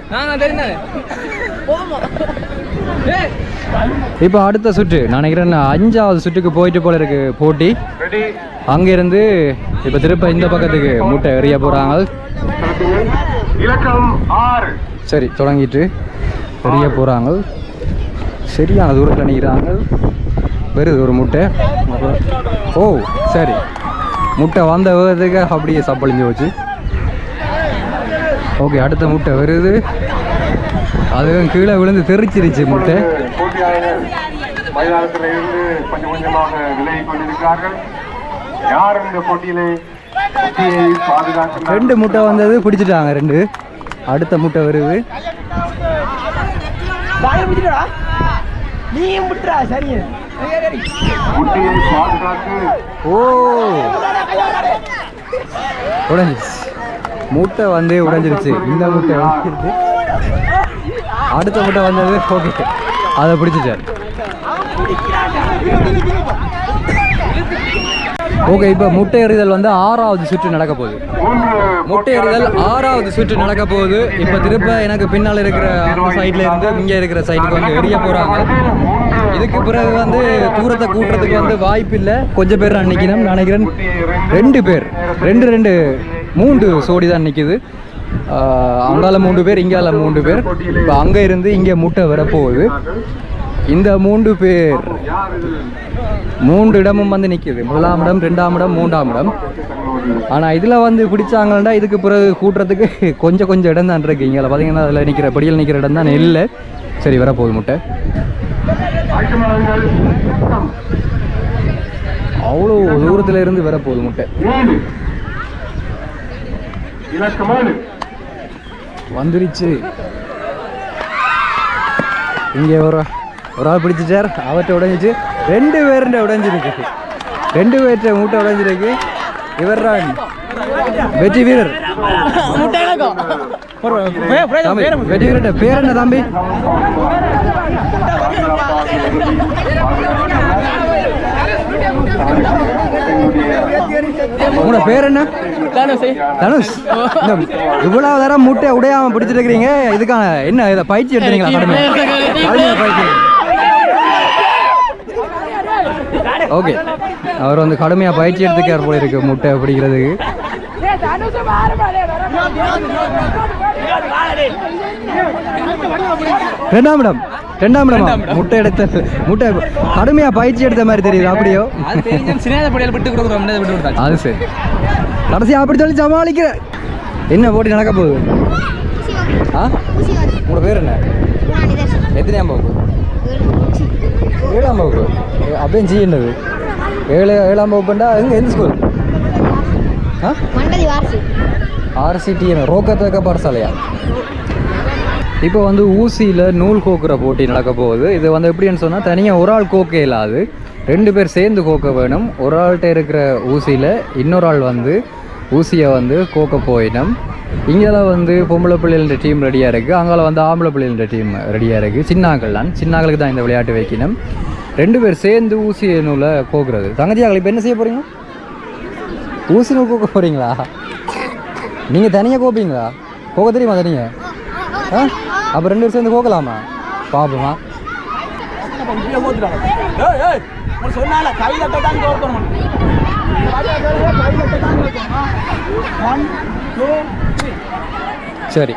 Speaker 1: இப்போ அடுத்த சுற்று நான் நினைக்கிறேன் 5வது சுற்றுக்கு போயிட்டு போல இருக்கு போட்டி. அங்கேருந்து இப்போ திருப்ப இந்த பக்கத்துக்கு முட்டை எறிய போகிறாங்க.
Speaker 4: இலக்கம் 6.
Speaker 1: சரி, தொடங்கிட்டு எறிய போகிறாங்க. சரியான தூரத்தில் நிற்கிறாங்க. வருது ஒரு முட்டை. ஓ சரி, முட்டை வந்த வேகத்துக்கு அப்படியே சப்பழிஞ்சு போச்சு. ஓகே, அடுத்த முட்டை வருது. அதுவும் கீழே விழுந்து தெரிச்சிருச்சு முட்டை.
Speaker 4: போட்டியாளர்கள் மைதானத்தில் இருந்து கொஞ்சம் கொஞ்சமாக விலகி கொண்டிருக்கிறார்கள். யார் இந்த போட்டியிலே முட்டையை பாதுகாக்கின்ற
Speaker 1: 2 முட்டை வந்தது பிடிச்சிட்டாங்க 2. அடுத்த முட்டை வருது.
Speaker 4: முட்டையை பாதுகாத்து
Speaker 1: ஓ உடைஞ்சிருச்சு. முட்டை வந்து உடைஞ்சிருச்சு. இந்த முட்டை உடைஞ்சிருச்சு. அடுத்த முட்டை வந்தது. ஓகே, அதை பிடிச்சிட்டார். ஓகே, இப்போ முட்டை எறிதல் வந்து 6வது சுற்று நடக்க போகுது. முட்டை எறிதல் 6வது சுற்று நடக்க போகுது. இப்போ திருப்ப எனக்கு பின்னால் இருக்கிற அந்த சைடில் இருந்து இங்கே இருக்கிற சைடுக்கு வந்து எறிய போகிறாங்க. இதுக்கு பிறகு வந்து தூரத்தை கூட்டுறதுக்கு வந்து வாய்ப்பு இல்லை. கொஞ்சம் பேர் நான் நினைக்கிறேன் 2 பேர் 3 சோடி தான் நிற்கிது. அங்கால 3 பேர், இங்கால 3 பேர். இப்போ அங்கே இருந்து இங்கே முட்டை வரப்போகுது. இந்த 3 பேர் 3 இடமும் வந்து நிற்கிது. 1ஆம் இடம், 2ஆம் இடம், 3ஆம் இடம். ஆனால் இதில் வந்து பிடிச்சாங்கன்னா இதுக்கு பிறகு கூட்டுறதுக்கு கொஞ்சம் இடம் தான் இருக்கு. இங்கே பார்த்தீங்கன்னா அதில் நிற்கிற படியில் நிற்கிற இடம் தான் இல்லை. சரி, வரப்போகுது முட்டை. அவ்வளோ தூரத்தில் இருந்து வரப்போகுது முட்டை. வந்துருச்சு. இங்கே ஒரு ஆள் பிடிச்சிட்டார். அவர்கிட்ட உடைஞ்சிச்சு. 2 பேருண்ட உடைஞ்சிருக்கு. 2 பேர்கிட்ட மூட்டை உடைஞ்சிருக்கு. இவர் வெற்றி வீரர். வெற்றி வீரர்கிட்ட பேர் என்ன தம்பி? உங்களோட பேர் என்ன? தனுஷ். இவ்வளவு தரம் முட்டை உடையாம பிடிச்சிட்டு இருக்கிறீங்க. இதுக்கான என்ன இதை பயிற்சி எடுத்துறீங்களா? கடுமையா பயிற்சி. ஓகே, அவர் வந்து கடுமையாக பயிற்சி எடுத்துக்கார் போல இருக்கு முட்டை பிடிக்கிறதுக்கு. 2ஆம் இடம் முட்டை எடுத்த முட்டை கடுமையாக பயிற்சி எடுத்த மாதிரி தெரியுது. அப்படியோ அது சரி. கடைசி அப்படி சொல்லி சமாளிக்கிற. என்ன போட்டி நடக்க போகுது? உங்களோட பேர் என்ன? எத்தனையாம் வகுப்பு? 7ஆம் வகுப்பு. அப்பயும் செய்யண்டது 7ஆம் வகுப்புண்டா. எந்த ஸ்கூல்? RCTM ரோக்கத்தக்க பாடசாலையா? இப்போ வந்து ஊசியில் நூல் கோக்குற போட்டி நடக்க போகுது. இது வந்து எப்படின்னு சொன்னால் தனியாக ஒரு ஆள் கோக்க இல்லாது, 2 பேர் சேர்ந்து கோக்க வேணும். ஒரு ஆள்கிட்ட இருக்கிற ஊசியில் இன்னொரு ஆள் வந்து ஊசியை வந்து கோக்க போயிடும். இங்கே வந்து பொம்பளை பிள்ளைகள டீம் ரெடியாக இருக்குது. அங்கே வந்து ஆம்பளை பிள்ளைகள டீம் ரெடியாக இருக்குது. சின்னாக்களுக்கு தான் இந்த விளையாட்டு வைக்கணும். 2 பேர் சேர்ந்து ஊசி நூலை கோக்குறது. தங்கச்சியாக்கள் இப்போ என்ன செய்ய போகிறீங்க? ஊசி நூல் கோக்க போகிறீங்களா? நீங்கள் தனியாக கோப்பீங்களா? கோக்க தெரியுமா தனியாக? அப்போ 2 பேர் சேர்ந்து கோக்கலாமா? பாப்போமா? சரி,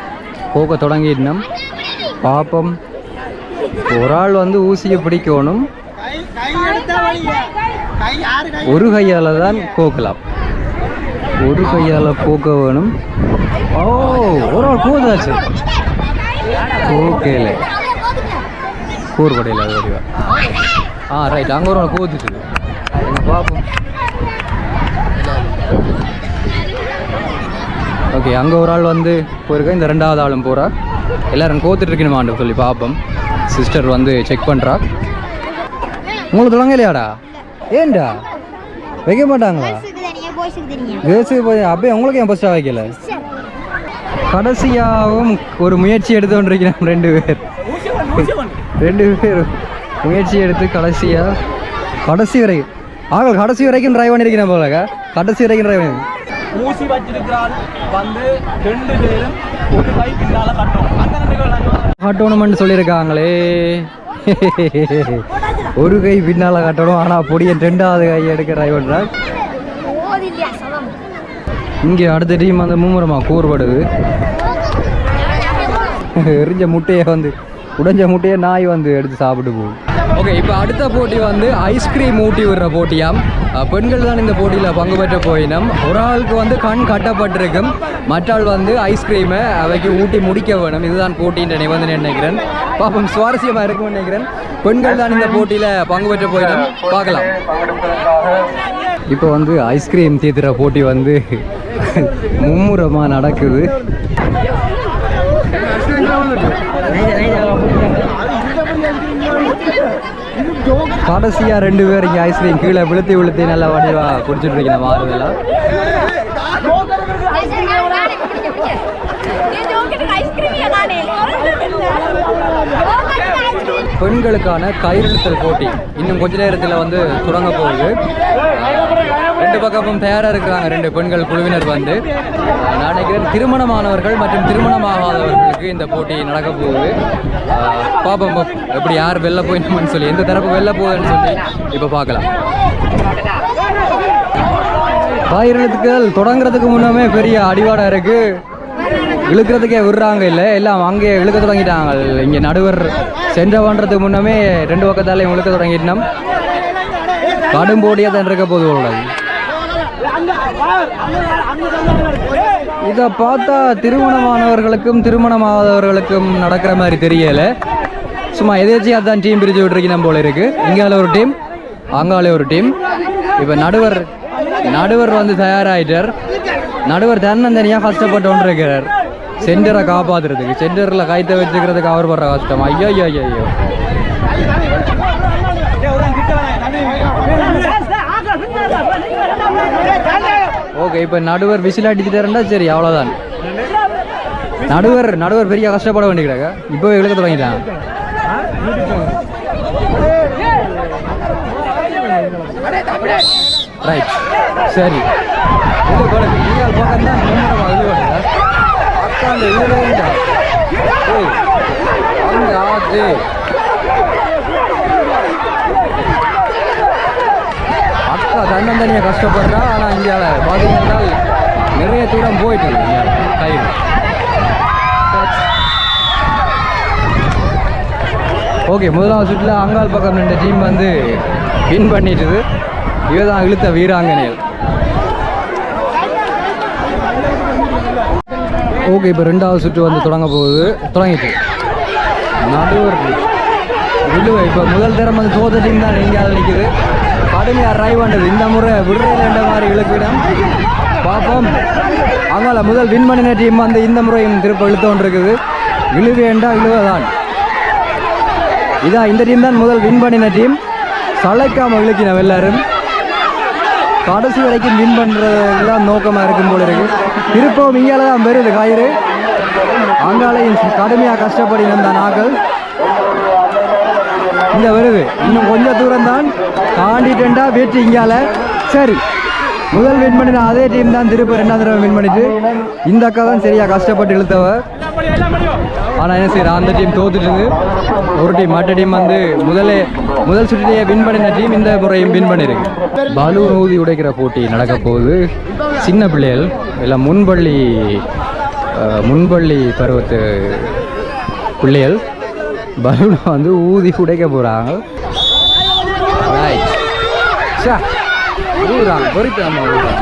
Speaker 1: கோக்க தொடங்கிடணும். பாப்போம். ஒரு ஆள் வந்து ஊசியை பிடிக்கணும். ஒரு கையால் தான் கோக்கலாம். ஒரு கையால் கோக்க வேணும். ஓ, ஒரு ஆள் கோதாச்சு. ஓகேல கூறுபடையில் அது வடிவா. ரைட், அங்கே ஒரு ஆள் கோத்துச்சு. பார்ப்போம். ஓகே, அங்கே ஒரு ஆள் வந்து போயிருக்க. இந்த 2ஆவது ஆளும் போகிறா. எல்லோரும் கோத்துட்டு இருக்கணுமான்னு சொல்லி பார்ப்போம். சிஸ்டர் வந்து செக் பண்ணுறா. உங்களுக்கு தொடங்கலையாடா? ஏன்டா வைக்க மாட்டாங்களா? கேர்ள்ஸுக்கு போய் அப்படியே உங்களுக்கு ஏன் ஃபஸ்ட்டாக வைக்கல? கடைசியாகவும் ஒரு முயற்சி எடுத்து கொண்டிருக்கிறேன். 2 பேர் முயற்சி எடுத்து கடைசி வரைக்கும் ட்ரைவ் பண்ணியிருக்கிறேன் போலங்க. கடைசி வரைக்கும் ட்ரைவ் பண்ணி
Speaker 3: ஊசி வச்சிருக்கிறாள் வந்து 2 பேரும் ஒரு கை பின்னால
Speaker 1: கட்டணும்னு சொல்லியிருக்காங்களே. ஒரு கை பின்னால் கட்டணும். ஆனால் பொடியன் 2ஆவது கை எடுக்க ட்ரைவ் பண்ணுறான். இங்கே அடுத்த டீம் வந்து மும்முரமாக கூறுபடுது. எரிஞ்ச முட்டையை வந்து உடைஞ்ச முட்டையை நாய் வந்து எடுத்து சாப்பிட்டு போகுது. ஓகே, இப்போ அடுத்த போட்டி வந்து ஐஸ்கிரீம் ஊட்டி விடுற போட்டியாம். பெண்கள் தான் இந்த போட்டியில் பங்கு பெற்ற போயினோம். ஒரு ஆளுக்கு வந்து கண் கட்டப்பட்டிருக்கும். மற்றாள் வந்து ஐஸ்கிரீமை அவைக்கு ஊட்டி முடிக்க வேணும். இதுதான் போட்டின்ற நிபந்தனை நினைக்கிறேன். பாப்போம், சுவாரஸ்யமாக இருக்கும்னு நினைக்கிறேன். பெண்கள் தான் இந்த போட்டியில் பங்கு பெற்ற போயினோம். பார்க்கலாம். இப்போ வந்து ஐஸ்கிரீம் தீத்துற போட்டி வந்து மும்முரமாக நடக்குது. கடைசியாக 2 பேர் இங்கே ஐஸ்கிரீம் கீழே விழுத்தி நல்லா வடிவா குடிச்சிட்டு இருக்கீங்க மாறுதெல்லாம். பெண்களுக்கான கயிறுத்தல் போட்டி இன்னும் கொஞ்ச நேரத்தில் வந்து தொடங்க போகுது. 2 பக்கமும் தயாராக இருக்கிறாங்க 2 பெண்கள் குழுவினர் வந்து. நான் நினைக்கிறேன் திருமணமானவர்கள் மற்றும் திருமணமாகாதவர்களுக்கு இந்த போட்டி நடக்க போகுது. பாப்போம் எப்படி யார் வெளில போயிடணும்னு சொல்லி, எந்த தரப்பு வெளில போகுதுன்னு சொல்லி இப்போ பார்க்கலாம். கயிறுத்தல் தொடங்குறதுக்கு முன்னமே பெரிய அடிவாடம் இருக்கு. இழுக்கிறதுக்கே விடுறாங்க இல்லை, எல்லாம் அங்கேயே இழுக்க தொடங்கிட்டாங்க. இங்கே நடுவர் சென்ற பண்ணுறதுக்கு முன்னமே 2 பக்கத்தாலையும் இழுக்க தொடங்கிட்டோம். கடும் போட்டியாக தான் இருக்க போது உள்ளது. இதை பார்த்தா திருமணமானவர்களுக்கும் திருமணமாகாதவர்களுக்கும் நடக்கிற மாதிரி தெரியலை. சும்மா எதேச்சியாக தான் டீம் பிரித்து விட்டுருக்கணும் போல இருக்கு. இங்கால ஒரு டீம், அங்காலே ஒரு டீம். இப்போ நடுவர் வந்து தயாராகிட்டார். நடுவர் தன்னந்தனியாக கஷ்டப்பட்டு கொண்டிருக்கிறார் சென்டரை காப்பாற்றுறதுக்கு. சென்டரில் கைத்தை வச்சுக்கிறதுக்கு அவர் படுற கஷ்டம். ஐயோ ஐயோ ஐயோ. ஓகே, இப்போ நடுவர் விசில் அடிச்சுட்டாருண்டா சரி, அவ்வளோதான். நடுவர் பெரிய கஷ்டப்பட வேண்டியது. இப்போ இழுக்க தொடங்கிட்டான். ரைட், சரி. அக்கா தன்னந்தனியாக கஷ்டப்படுறா. ஆனால் இங்கே பார்த்தீங்கன்னா நிறைய தூரம் போயிட்டு கயிறு. ஓகே, முதலாவது சுற்றில் அங்கால் பக்கம் 2 டீம் வந்து வின் பண்ணிட்டுது. இவதான் இழுத்த வீராங்கனைகள். ஓகே, இப்போ 2வது சுற்று வந்து தொடங்கிட்டு நடுவர் விழுவை. இப்போ முதல் தரம் வந்து தோத்த டீம் தான் எங்கேயாவது நிற்குது. கடுமையாக ட்ரை பண்ணுறது. இந்த முறை விடுறதுன்ற மாதிரி இழுக்கிடம் பார்ப்போம். அதனால் முதல் வின் பண்ணின டீம் வந்து இந்த முறையும் திருப்ப இழுத்தோன்று இருக்குது. இழுவேண்டா இழுவதான். இதான் இந்த டீம் தான் முதல் வின் பண்ணின டீம். சளைக்காமல் இழுக்கினோம் எல்லாரும். கடைசி வரைக்கும் வின் பண்ணுறதுலாம் நோக்கமாக இருக்கும் போல இருக்கு. திருப்பவும் இங்கால தான் வருது கயிறு. அங்காலையும் கடுமையாக கஷ்டப்படினோம் தான் நாங்கள். இங்கே வருது. இன்னும் கொஞ்சம் தூரம் தான் தாண்டிட்டா வெற்றி இங்கால. சரி, முதல் வின் பண்ணின அதே டீம் தான் திருப்ப 2வது தடவை வின் பண்ணிட்டு. இந்த அக்கா தான் சரியாக கஷ்டப்பட்டு இழுத்தவ. ஆனால் என்ன செய்யற, அந்த டீம் தோத்துட்டு ஒரு டீம் மற்ற டீம் வந்து முதல் சுற்றிலேயே வின் பண்ணின டீம் இந்த முறையும் வின் பண்ணியிருக்கு. பலூன் ஊதி உடைக்கிற போட்டி நடக்க போகுது. சின்ன பிள்ளைகள் எல்லாம் முன்பள்ளி பருவத்து பிள்ளைகள் பலூனை வந்து ஊதி உடைக்க போகிறாங்க. ஊதுறாங்க, பொறிக்காம ஊதுறாங்க.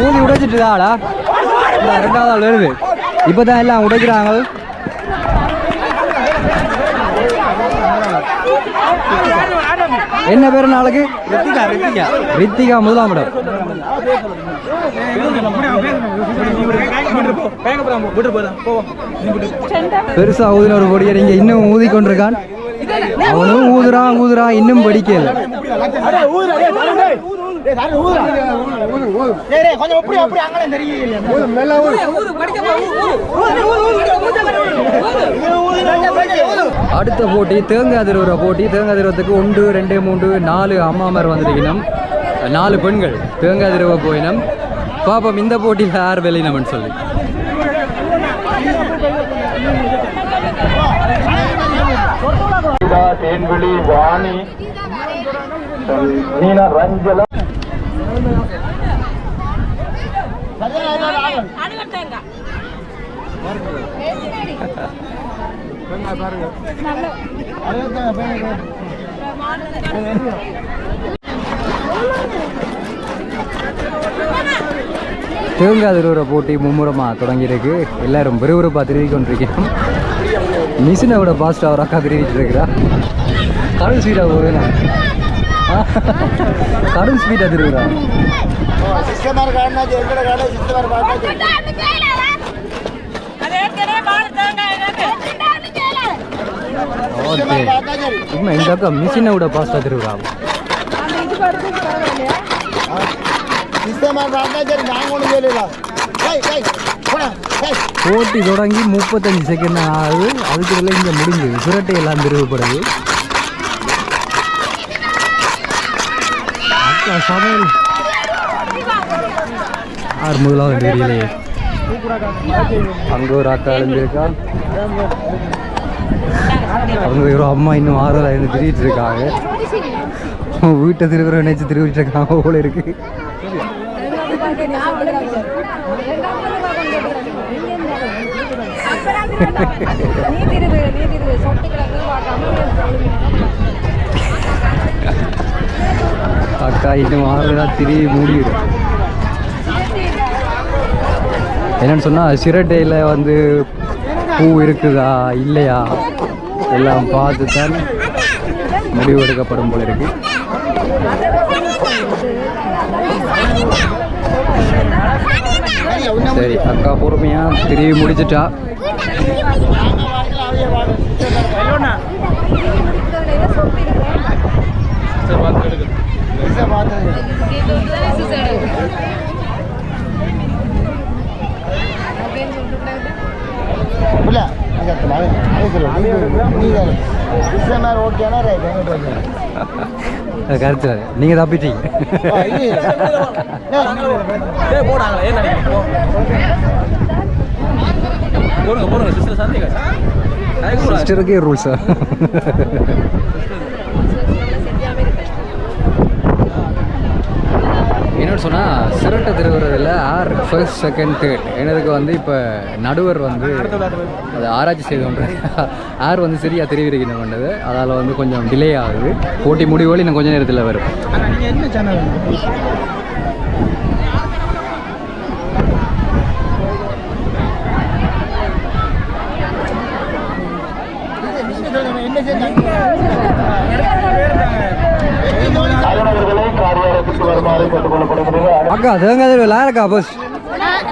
Speaker 1: ஊதி உடைச்சிட்டுதாடா ரெண்டாவது ஆள் வருது இப்பதான் எல்லாம் உடைக்கிறாங்க என்ன பேரு நாளைக்கு ரித்திகா முதலாம் இடம் பெருசா ஊதின ஒரு பொடியை நீங்க இன்னும் ஊதி கொண்டிருக்கான் அவனும் ஊதுறான் இன்னும் படிக்கல அடுத்த போட்டி தேங்காய் திருவுற போட்டி. தேங்காய் திருவத்துக்கு 1 2 3 4 அம்மாமார் வந்திருக்கணும், 4 பெண்கள் தேங்காய் திருவ போயினம். பாப்போம் இந்த போட்டியில் யார் வெளியினம்னு சொல்லி.
Speaker 2: தேன்விழி வாணி நீனா ரஞ்சலா
Speaker 1: தேங்காய் திருவுற போட்டி மும்முரமாக தொடங்கியிருக்கு. எல்லாரும் விறுவிறுப்பாக திருவி கொண்டிருக்கணும். மிஷினை விட பாஸ்ட்டாக ஒரு அக்கா திருவிட்டு இருக்கிறா. கடல் ஸ்வீட்டாக போகுதுண்ணா, கடல் ஸ்வீட்டாக திருவுறா. ஓகே, இன்னும் இந்த அக்கா மிஷினை விட பாஸ்ட்டாக திருவுறா. போட்டி தொடங்கி 35 செகண்ட் ஆகுது. அதுக்குள்ள இங்கே முடிஞ்சு சுரட்டை எல்லாம் திருவப்படுது. சமையல் ஆறு முதலாவது தெரியலையே. அங்கே ஒரு அக்கா எழுந்திருக்கா, அவங்க ஒரு அம்மா இன்னும் ஆறுதலாக இருந்து திரிட்டு இருக்காங்க. வீட்டை திருவிற நினைச்சு திருவிட்டு இருக்காங்க போல இருக்கு. அக்கா இன்னும் ஆறுதலாக திருவி மூடிடும். என்னன்னு சொன்னால் சிரட்டையில் வந்து பூ இருக்குதா இல்லையா எல்லாம் பார்த்து தான் முடிவு எடுக்கப்படும் போல இருக்கு. சரி, அக்கா பொறுமையாக திருவி முடிச்சிட்டா. கருத்து நீங்க தப்பிட்டீங்க. சிஸ்டருக்கே ரூல்ஸா? என்னன்னு சொன்னால் சிரட்டை திருவுறதில் ஆர் ஃபர்ஸ்ட் செகண்ட் தேர்ட் என்னதுக்கு வந்து இப்போ நடுவர் வந்து அதை ஆராய்ச்சி செய்து கொண்டு ஆர் வந்து சரியாக தெரிவிக்கணும் பண்ணது. அதால் வந்து கொஞ்சம் டிலே ஆகுது. போட்டி முடிவோடு இன்னும் கொஞ்சம் நேரத்தில் வரும்.
Speaker 3: என்ன சேனல்?
Speaker 1: அக்கா தேங்காய் யாருக்கா பஸ்?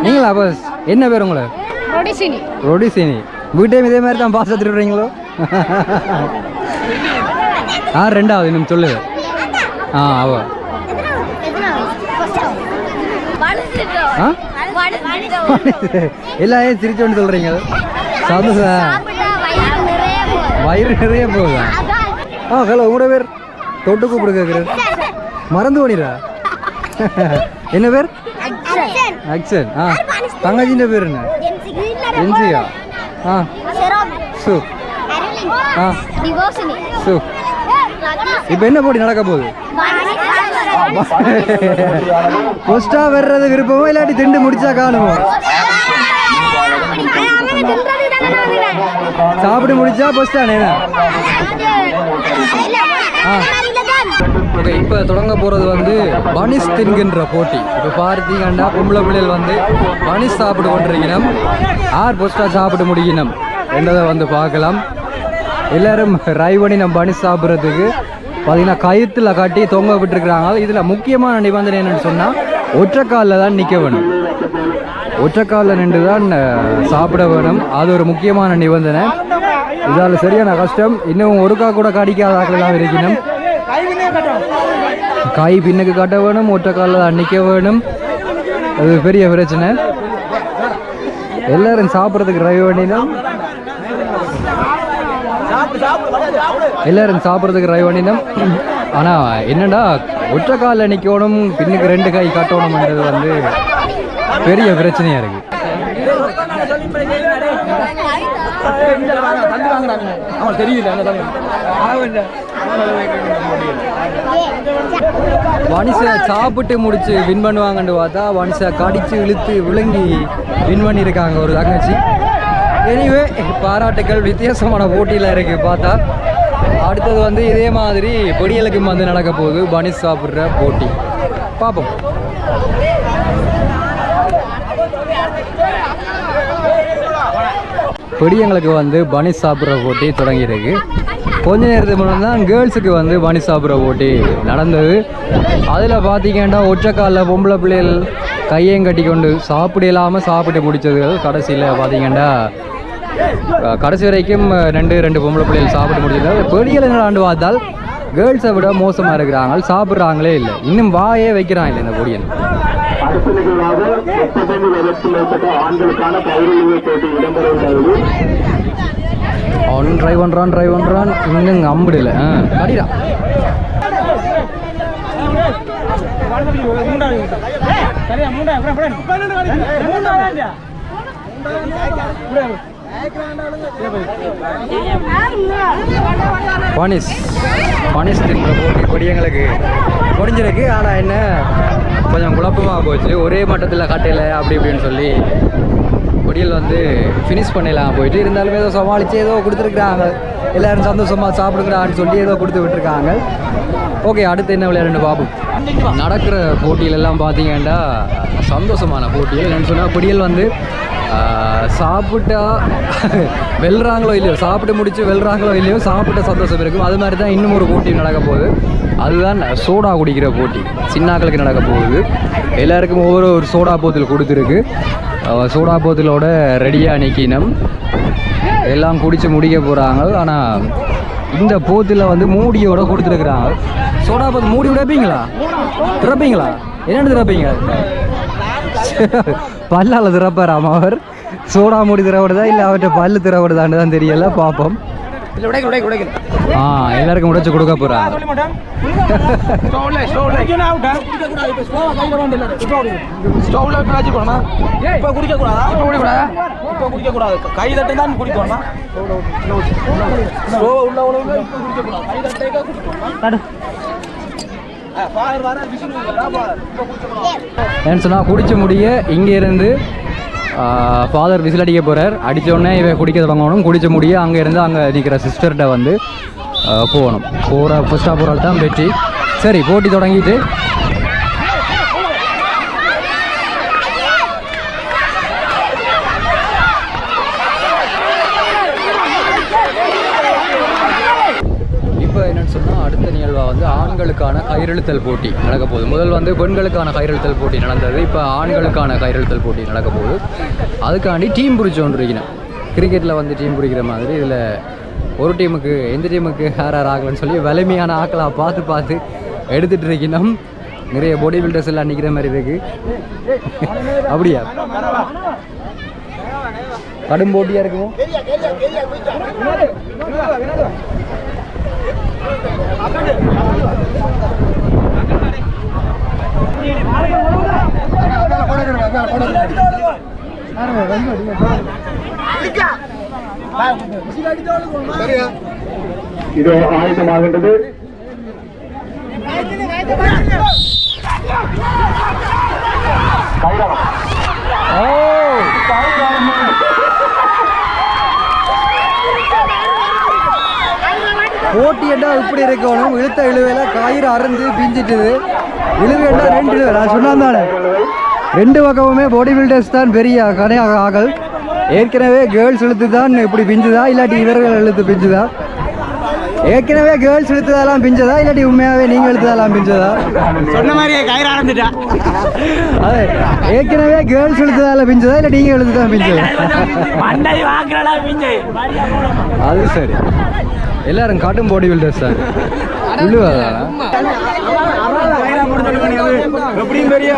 Speaker 1: நீங்களா பஸ்? என்ன பேர் உங்களை? ரொடிசினி. வீட்டையும் இதே மாதிரி தான் பாஸ் எடுத்துடுறீங்களோ? ரெண்டாவது இன்னும் சொல்லுது. அவ எல்லாம் சிரிச்சோன்னு சொல்றீங்க. சந்தோஷம், வயிறு நிறைய போகுதா? ஹலோ, உங்களோட பேர்? தொட்டு கூப்பிடு கேட்குறேன். மறந்து போனிடா. என்ன பேர்? அக்ஷன். ஆ தங்கச்சின்ற பேர் என்ன? என்சியா. ஆ சு. ஆ சு. இப்போ என்ன போட்டி நடக்க போகுது? ஃபர்ஸ்டா வர்றது விருப்பமோ இல்லாட்டி திண்டு முடிச்சா காணுமோ? சாப்பிட்டு முடிச்சா ஃபர்ஸ்டா நேனா? ஓகே, இப்போ தொடங்க போகிறது வந்து பனிஸ் தின்கின்ற போட்டி. இப்போ பார்த்தீங்கன்னா பொம்பளை பிள்ளைகள் வந்து பனிஸ் சாப்பிட்டு கொண்டிருக்கணும். யார் ஃபர்ஸ்டாக சாப்பிட்டு முடிக்கணும் என்றதை வந்து பார்க்கலாம். எல்லோரும் ரை பண்ணி நம்ம பனிஸ் சாப்பிட்றதுக்கு பார்த்தீங்கன்னா கயிற்றுல கட்டி தொங்க விட்டுருக்குறாங்க. இதில் முக்கியமான நிபந்தனை என்னென்னு சொன்னால் ஒற்றைக்காலில் தான் நிற்க வேணும். ஒற்றைக்காலில் நின்று தான் சாப்பிட வேணும். அது ஒரு முக்கியமான நிபந்தனை. இதால் சரியான கஷ்டம். இன்னும் ஒருக்கா கூட கடிக்காத தான் இருக்கணும். கை பின்னுக்கு கட்ட வேணும், ஒற்றைக்காலில் தான் நிற்க வேணும். அது பெரிய பிரச்சனை. எல்லாரும் சாப்பிட்றதுக்கு ட்ரை பண்ணினோம். எல்லாரும் சாப்பிட்றதுக்கு ட்ரை பண்ணினோம். ஆனால் என்னடா ஒற்றைக்காலில் நிற்கணும், பின்னுக்கு 2 கை கட்டணும்ன்றது வந்து பெரிய பிரச்சனையாக இருக்குது. வனிசா சாப்பிட்டு முடிச்சு வின் பண்ணுவாங்கன்னு பார்த்தா வனிசா கடிச்சு இழுத்து விழுங்கி வின் பண்ணியிருக்காங்க ஒரு தங்கச்சி. எனிவே பாராட்டுக்கள். வித்தியாசமான போட்டியில் இருக்குது பார்த்தா. அடுத்தது வந்து இதே மாதிரி பொடியலுக்கு வந்து நடக்க போகுது பனிஸ் சாப்பிட்ற போட்டி. பார்ப்போம். பொடியங்களுக்கு வந்து பனிஸ் சாப்பிட்ற போட்டி தொடங்கியிருக்கு. கொஞ்ச நேரத்துக்கு முன்னாடி தான் கேர்ள்ஸுக்கு வந்து பனிஸ் சாப்பிட்ற போட்டி நடந்தது. அதில் பார்த்தீங்கன்னா ஒற்றைக்காலில் பொம்பளை பிள்ளைகள் கையையும் கட்டி கொண்டு சாப்பிட இல்லாமல் சாப்பிட்டு முடித்ததுகள். கடைசியில் பார்த்தீங்கன்னா கடைசி வரைக்கும் 2 பொம்பளை பிள்ளைகள் சாப்பிட்டு முடிச்சது. பொடியல் ஆண்டு பார்த்தால் கேர்ள்ஸை விட மோசமாக இருக்கிறாங்க. சாப்பிட்றாங்களே இல்லை, இன்னும் வாயே வைக்கிறாங்க இல்லை இந்த பொடியல்.
Speaker 2: அடுத்த நிகழ்வாக 35 வயதுக்கு மேற்பட்ட ஆண்களுக்கான கைவினை போட்டி இடம்பெற உள்ளது.
Speaker 1: அவன் ட்ரை பண்ணுறான் இன்னும் அம்பிடல. கடிடா பனிஸ் தின்ற போட்டி பொடியங்களுக்கு முடிஞ்சிருக்கு. ஆனால் என்ன கொஞ்சம் குழப்பமாக போச்சு. ஒரே மட்டத்தில் கட்டையில் அப்படி இப்படின்னு சொல்லி பொடியல் வந்து ஃபினிஷ் பண்ணலாம் போயிட்டு இருந்தாலுமே ஏதோ சமாளித்து ஏதோ கொடுத்துருக்குறாங்க. எல்லோரும் சந்தோஷமாக சாப்பிடுங்கிறான்னு சொல்லி ஏதோ கொடுத்து விட்டுருக்காங்க. ஓகே, அடுத்து என்ன விளையாடுன்னு பார்ப்போம். நடக்கிற போட்டியிலெல்லாம் பார்த்தீங்கன்னா சந்தோஷமான போட்டியில் என்னென்னு சொன்னால் பொடியல் வந்து சாப்பிட்டா வெல்றாங்களோ இல்லையோ, சாப்பிட்டு முடிச்சு வெல்றாங்களோ இல்லையோ, சாப்பிட்ட சந்தோஷம் இருக்கும். அது மாதிரி தான் இன்னும் ஒரு போட்டி நடக்க போகுது. அதுதான் சோடா குடிக்கிற போட்டி. சின்னாக்களுக்கு நடக்க போகுது. எல்லாருக்கும் ஒவ்வொரு சோடா போத்தில் கொடுத்துருக்கு. சோடா போத்திலோட ரெடியாக நிற்கினம் எல்லாம் குடித்து முடிக்க போகிறாங்க. ஆனால் இந்த போத்தில் வந்து மூடியோட கொடுத்துருக்குறாங்க. சோடா போத்து மூடி விடப்பீங்களா? திறப்பீங்களா? என்னென்னு திறப்பீங்க? பல்லால் திறப்பாராம் அவர். சோடா மூடி திறவிடுதா இல்லை அவர்கிட்ட பல்லு திறவிடுதான்னு தான் தெரியல. பார்ப்போம். எல்லாருக்கும் உடைச்சு கொடுக்க போறாங்க.
Speaker 3: கை தட்டு தான் குடிக்கணும்.
Speaker 1: ஏன்னு சொன்னால் குடிச்சு முடிய இங்கே இருந்து ஃபாதர் விசில் அடிக்க போகிறார். அடித்தோடனே இவன் குடிக்க தொடங்கணும். குடிச்சு முடிய அங்கே இருந்து அங்கே நிற்கிற சிஸ்டர்கிட்ட வந்து போகணும். ஃபர்ஸ்ட்டாக போகிறால் தான் வெற்றி. சரி, போட்டி தொடங்கிட்டு அடுத்த நிகழ்வாக வந்து ஆண்களுக்கான கயிறெழுத்தல் போட்டி நடக்க போகுது. முதல் வந்து பெண்களுக்கான கயிறெழுத்தல் போட்டி நடந்தது. இப்போ ஆண்களுக்கான கயிறெழுத்தல் போட்டி நடக்க போகுது. அதுக்காண்டி டீம் பிடிச்சி கொண்டு இருக்கணும். கிரிக்கெட்டில் வந்து டீம் பிடிக்கிற மாதிரி இதில் ஒரு டீமுக்கு எந்த டீமுக்கு யார் ஆகலன்னு சொல்லி வலிமையான ஆக்களாக பார்த்து எடுத்துகிட்டு இருக்கணும். நிறைய பாடி பில்டர்ஸ் எல்லாம் நிற்கிற மாதிரி இருக்குது. அப்படியா? கடும் போட்டியாக இருக்குமோ?
Speaker 2: இது ஆயுதமாகின்றது.
Speaker 1: போட்டி என்ன இப்படி இருக்கணும், இழுத்த இழுவையில கயிறு அறுந்து பிஞ்சிட்டுது. இழுவை என்ன 2 இழுவை, நான் சொன்னான் தானே 2 பக்கமுமே பாடி பில்டர்ஸ் தான் பெரிய கனையாக ஆகல். ஏற்கனவே கேர்ள்ஸ் இழுத்து தான் இப்படி பிஞ்சுதா இல்லாட்டி இவர்கள் இழுத்து பிஞ்சுதா? ஏற்கனவே கேர்ள்ஸ் இழுத்ததெல்லாம் பிஞ்சதா இல்லாட்டி உண்மையாகவே நீங்கள் இழுத்ததெல்லாம் பிஞ்சதா?
Speaker 3: சொன்ன மாதிரியே கயிறு ஆரம்பிட்டா.
Speaker 1: அதே ஏற்கனவே கேர்ள்ஸ் இழுத்ததால பிஞ்சதா இல்லை நீங்கள் இழுத்துதான் பிஞ்சதா? அது சரி, எல்லாரும் காட்டும் பாடி பில்டர்ஸ் தான். இழுவாதா
Speaker 3: எப்படியும் பெரிய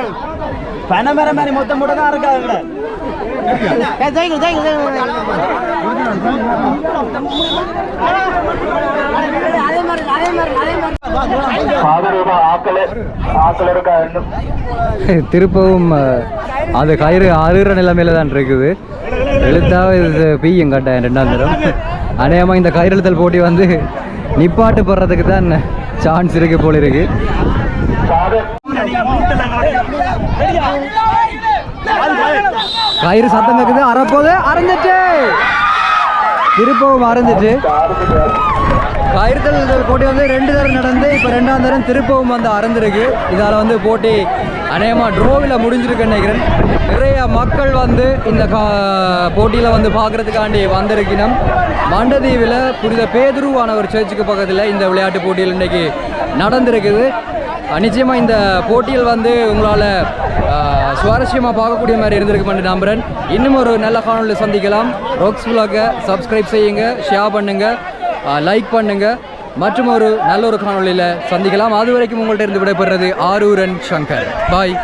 Speaker 3: பனமர மாதிரி மொத்தம் மட்டும் தான் இருக்காங்க.
Speaker 1: திருப்பவும் அது கயிறு அறுகிற நிலைமையில தான் இருக்குது. எழுத்தாக இது பீயும் கட்டாயம் 2ஆம் தரம். அநேகமாக இந்த கயிறு இழுத்தல் போட்டி வந்து நிப்பாட்டு போடுறதுக்கு தான் சான்ஸ் இருக்கு போல இருக்கு. கயிறு சத்தம் கேக்குது, அறப்போது அறந்துச்சு, திருப்பவும் அறந்துச்சு. கயிறுத்தல் போட்டி வந்து 2 தரம் நடந்து இப்போ 2ஆம் தரம் திருப்பவும் வந்து அறந்துருக்கு. இதால் வந்து போட்டி அநேகமாக ட்ரோவில் முடிஞ்சிருக்குன்னு நினைக்கிறேன். நிறைய மக்கள் வந்து இந்த போட்டியில் வந்து பார்க்குறதுக்காண்டி வந்திருக்கணும். மண்டதீவில் புனித பேதுருவான ஒரு சர்ச்சுக்கு பக்கத்தில் இந்த விளையாட்டு போட்டியில் இன்றைக்கி நடந்திருக்குது. நிச்சயமாக இந்த போட்டியில் வந்து உங்களால் சுவாரஸ்யமாக பார்க்கக்கூடிய மாதிரி இருந்திருக்குமென்று நம்புகிறேன். இன்னும் ஒரு நல்ல காணொலியில் சந்திக்கலாம். ராக்ஸ் vlog-ஐ சப்ஸ்கிரைப் செய்யுங்க, ஷேர் பண்ணுங்கள், லைக் பண்ணுங்கள். மற்றும் ஒரு நல்ல ஒரு காணொலியில் சந்திக்கலாம். அது வரைக்கும் உங்கள்கிட்ட இருந்து விடைபெறுறது ஆரூரன் சங்கர். பாய்.